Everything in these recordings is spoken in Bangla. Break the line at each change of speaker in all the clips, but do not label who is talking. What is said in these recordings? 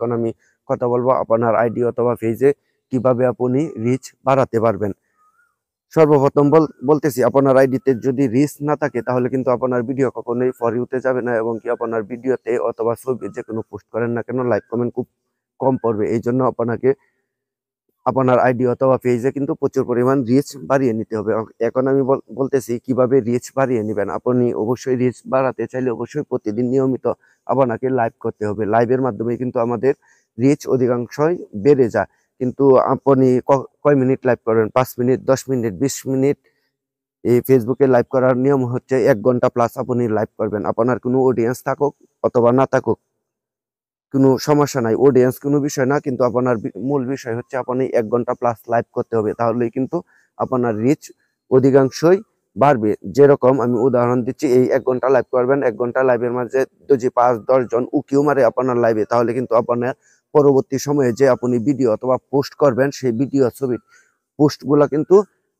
এখন আমি কথা বলবো আপনার আইডি অথবা পেজে কিভাবে আপনি রিচ বাড়াতে পারবেন। সর্বপ্রথম বলতেছি, আপনার আইডিতে যদি রিচ না থাকে তাহলে কিন্তু আপনার ভিডিও কখনোই ফর ইউতে যাবে না, এবং কি আপনার ভিডিওতে অথবা ছবি যে কোনো পোস্ট করেন না কেন লাইক কমেন্ট খুব কম পড়বে। এই জন্য আপনাকে আপনার আইডি অথবা পেজে কিন্তু প্রচুর পরিমাণ রিচ বাড়িয়ে নিতে হবে। এখন আমি বলতেছি কিভাবে রিচ বাড়িয়ে নেবেন। আপনি অবশ্যই রিচ বাড়াতে চাইলে অবশ্যই প্রতিদিন নিয়মিত আপনাকে লাইভ করতে হবে। লাইভের মাধ্যমে কিন্তু আমাদের রিচ অধিকাংশই বেড়ে যায়। কিন্তু আপনি কয় মিনিট লাইভ করবেন? 5 মিনিট, 10 মিনিট, 20 মিনিট। এই ফেসবুকে লাইভ করার নিয়ম হচ্ছে 1 ঘন্টা প্লাস আপনি লাইভ করবেন। আপনার কোনো অডিয়েন্স থাকুক অথবা না থাকুক কোনো সমস্যা নাই, অডিয়েন্স কোনো বিষয় না, কিন্তু আপনার মূল বিষয় হচ্ছে আপনি 1 ঘন্টা প্লাস লাইভ করতে হবে। তাহলেই কিন্তু আপনার রিচ অধিকাংশই বাড়বে। যেরকম আমি উদাহরণ দিচ্ছি, এই 1 ঘন্টা লাইভ করবেন, 1 ঘন্টা লাইভের মাঝে যদি 5-10 জন উকিও মারে আপনার লাইভে, তাহলে কিন্তু আপনার পরবর্তী সময়ে যে আপনি ভিডিও অথবা পোস্ট করবেন সেই ভিডিও ছবি পোস্টগুলা কিন্তু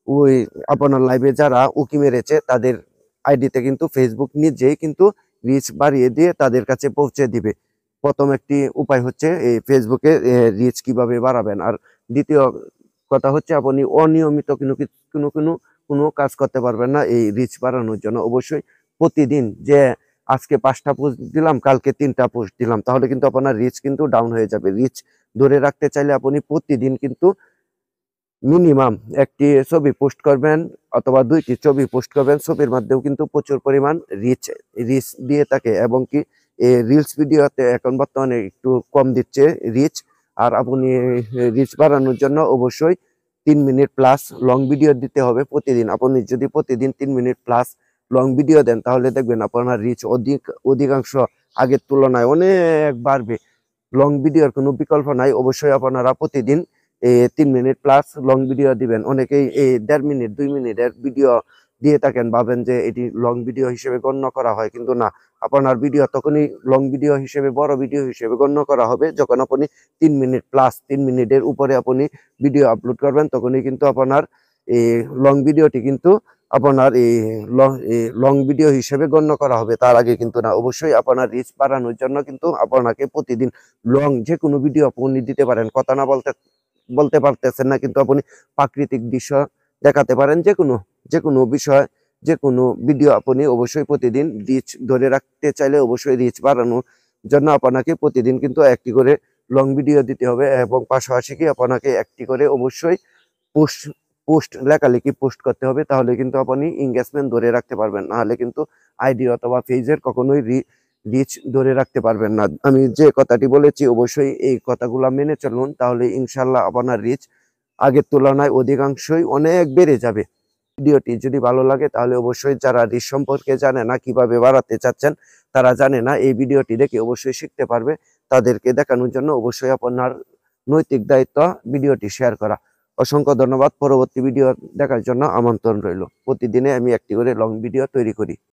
ওই আপনার লাইভে যারা উকি মেরেছে তাদের আইডিতে কিন্তু ফেসবুক নিজেই কিন্তু রিচ বাড়িয়ে দিয়ে তাদের কাছে পৌঁছে দিবে। প্রথম একটি উপায় হচ্ছে এই ফেসবুকে রিচ কিভাবে বাড়াবেন। আর দ্বিতীয় কথা হচ্ছে আপনি অনিয়মিত কোনো কাজ করতে পারবেন না এই রিচ বাড়ানোর জন্য। অবশ্যই প্রতিদিন যে আজকে 5টা পোস্ট দিলাম, কালকে 3টা পোস্ট দিলাম, তাহলে কিন্তু আপনার রিচ কিন্তু ডাউন হয়ে যাবে। রিচ ধরে রাখতে চাইলে আপনি প্রতিদিন কিন্তু মিনিমাম একটি ছবি পোস্ট করবেন অথবা 2টি ছবি পোস্ট করবেন। ছবির মাধ্যমেও কিন্তু প্রচুর পরিমাণ রিচ দিয়ে থাকে, এবং কি রিলস ভিডিওতে এখন বর্তমানে একটু কম দিচ্ছে রিচ। আর আপনি রিচ বাড়ানোর জন্য অবশ্যই 3 মিনিট প্লাস লং ভিডিও দিতে হবে প্রতিদিন। আপনি যদি প্রতিদিন 3 মিনিট প্লাস লং ভিডিও দেন তাহলে দেখবেন আপনার রিচ অধিকাংশ আগের তুলনায় অনেক বাড়বে। লং ভিডিওর কোনো বিকল্প নাই। অবশ্যই আপনারা প্রতিদিন 3 মিনিট প্লাস লং ভিডিও দিবেন। অনেকেই 1.5 মিনিট 2 মিনিটের ভিডিও দিয়ে থাকেন, ভাবেন যে এটি লং ভিডিও হিসেবে গণ্য করা হয়, কিন্তু না। আপনার ভিডিও তখনই লং ভিডিও হিসেবে, বড় ভিডিও হিসেবে গণ্য করা হবে যখন আপনি 3 মিনিট প্লাস 3 মিনিটের উপরে আপনি ভিডিও আপলোড করবেন। তখনই কিন্তু আপনার এই লং ভিডিওটি কিন্তু আপনার এই লং ভিডিও হিসেবে গণ্য করা হবে, তার আগে কিন্তু না। অবশ্যই আপনার রিচ বাড়ানোর জন্য কিন্তু আপনাকে প্রতিদিন লং যে কোনো ভিডিও আপনি দিতে পারেন। কথা না বলতে পারতেছেন না, কিন্তু আপনি প্রাকৃতিক দৃশ্য দেখাতে পারেন। যে কোনো বিষয়, যে কোনো ভিডিও আপনি অবশ্যই প্রতিদিন রিচ ধরে রাখতে চাইলে অবশ্যই রিচ বাড়ানোর জন্য আপনাকে প্রতিদিন কিন্তু একটি করে লং ভিডিও দিতে হবে, এবং পাশাপাশি কি আপনাকে একটি করে অবশ্যই পোস্ট লেখালেখি পোস্ট করতে হবে। তাহলে কিন্তু আপনি এঙ্গেজমেন্ট ধরে রাখতে পারবেন, নাহলে কিন্তু আইডি অথবা পেজের কখনোই রিচ ধরে রাখতে পারবেন না। আমি যে কথাটি বলেছি অবশ্যই এই কথাগুলো মেনে চলুন, তাহলে ইনশাল্লাহ আপনার রিচ আগের তুলনায় অধিকাংশই অনেক বেড়ে যাবে। ভিডিওটি যদি ভালো লাগে তাহলে অবশ্যই, যারা রিচ সম্পর্কে জানে না, কিভাবে বাড়াতে চাচ্ছেন, তারা জানে না, এই ভিডিওটি দেখে অবশ্যই শিখতে পারবে। তাদেরকে দেখানোর জন্য অবশ্যই আপনার নৈতিক দায়িত্ব ভিডিওটি শেয়ার করা। অসংখ্য ধন্যবাদ। পরবর্তী ভিডিও দেখার জন্য আমন্ত্রণ রইল। প্রতিদিনে আমি একটি করে লং ভিডিও তৈরি করি।